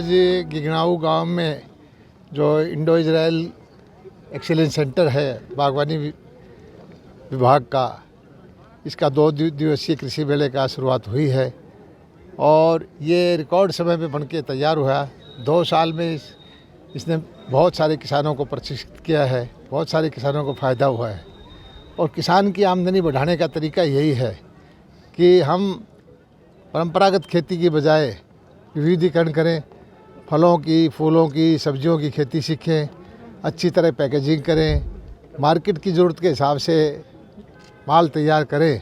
आज गिगनाऊ गांव में जो इंडो इजराइल एक्सीलेंस सेंटर है बागवानी विभाग का, इसका 2 दिवसीय कृषि मेले का शुरुआत हुई है और ये रिकॉर्ड समय में बनके तैयार हुआ। 2 साल में इसने बहुत सारे किसानों को प्रशिक्षित किया है, बहुत सारे किसानों को फ़ायदा हुआ है। और किसान की आमदनी बढ़ाने का तरीका यही है कि हम परंपरागत खेती की बजाय विविधीकरण करें, फलों की, फूलों की, सब्जियों की खेती सीखें, अच्छी तरह पैकेजिंग करें, मार्केट की ज़रूरत के हिसाब से माल तैयार करें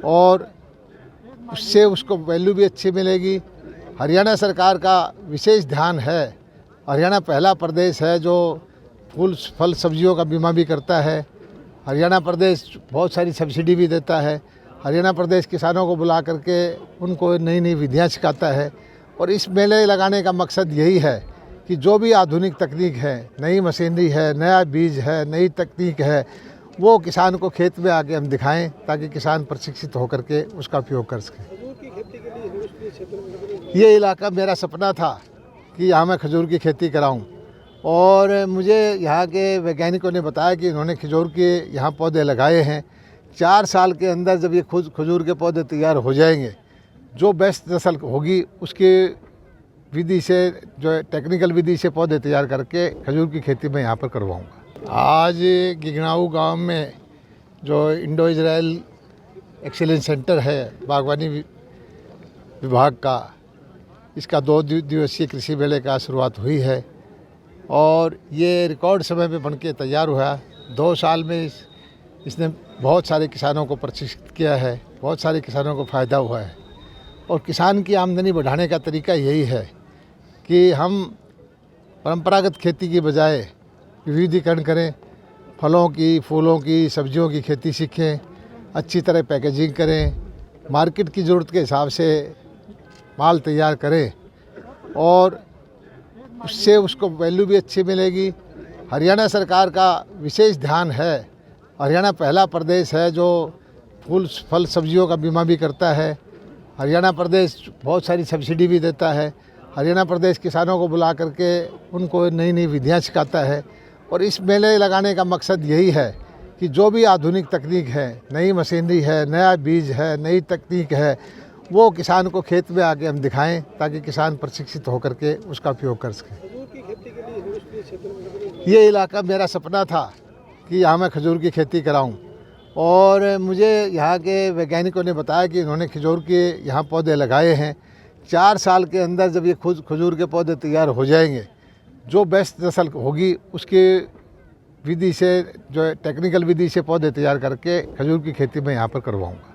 और उससे उसको वैल्यू भी अच्छी मिलेगी। हरियाणा सरकार का विशेष ध्यान है। हरियाणा पहला प्रदेश है जो फूल फल सब्जियों का बीमा भी करता है। हरियाणा प्रदेश बहुत सारी सब्सिडी भी देता है। हरियाणा प्रदेश किसानों को बुला करके उनको नई नई विधियाँ सिखाता है। और इस मेले लगाने का मकसद यही है कि जो भी आधुनिक तकनीक है, नई मशीनरी है, नया बीज है, नई तकनीक है, वो किसान को खेत में आके हम दिखाएं ताकि किसान प्रशिक्षित होकर के उसका उपयोग कर सकें। ये इलाका मेरा सपना था कि यहाँ मैं खजूर की खेती कराऊं और मुझे यहाँ के वैज्ञानिकों ने बताया कि इन्होंने खजूर के यहाँ पौधे लगाए हैं। 4 साल के अंदर जब ये खजूर के पौधे तैयार हो जाएंगे, जो बेस्ट नस्ल होगी उसके विधि से, जो टेक्निकल विधि से पौधे तैयार करके खजूर की खेती मैं यहाँ पर करवाऊँगा। आज गिगनाऊ गांव में जो इंडो इजराइल एक्सीलेंस सेंटर है बागवानी विभाग का, इसका 2 दिवसीय कृषि मेले का शुरुआत हुई है और ये रिकॉर्ड समय में बनके तैयार हुआ। 2 साल में इसने बहुत सारे किसानों को प्रशिक्षित किया है, बहुत सारे किसानों को फ़ायदा हुआ है। और किसान की आमदनी बढ़ाने का तरीका यही है कि हम परंपरागत खेती की बजाय विविधीकरण करें, फलों की, फूलों की, सब्जियों की खेती सीखें, अच्छी तरह पैकेजिंग करें, मार्केट की ज़रूरत के हिसाब से माल तैयार करें और उससे उसको वैल्यू भी अच्छी मिलेगी। हरियाणा सरकार का विशेष ध्यान है। हरियाणा पहला प्रदेश है जो फूल फल सब्जियों का बीमा भी करता है। हरियाणा प्रदेश बहुत सारी सब्सिडी भी देता है। हरियाणा प्रदेश किसानों को बुला करके उनको नई नई विधियाँ सिखाता है। और इस मेले लगाने का मकसद यही है कि जो भी आधुनिक तकनीक है, नई मशीनरी है, नया बीज है, नई तकनीक है, वो किसान को खेत में आके हम दिखाएं ताकि किसान प्रशिक्षित होकर के उसका उपयोग कर सकें। ये इलाका मेरा सपना था कि यहाँ मैं खजूर की खेती कराऊं और मुझे यहाँ के वैज्ञानिकों ने बताया कि इन्होंने खजूर के यहाँ पौधे लगाए हैं। 4 साल के अंदर जब ये खजूर के पौधे तैयार हो जाएंगे, जो बेस्ट नस्ल होगी उसके विधि से, जो टेक्निकल विधि से पौधे तैयार करके खजूर की खेती मैं यहाँ पर करवाऊँगा।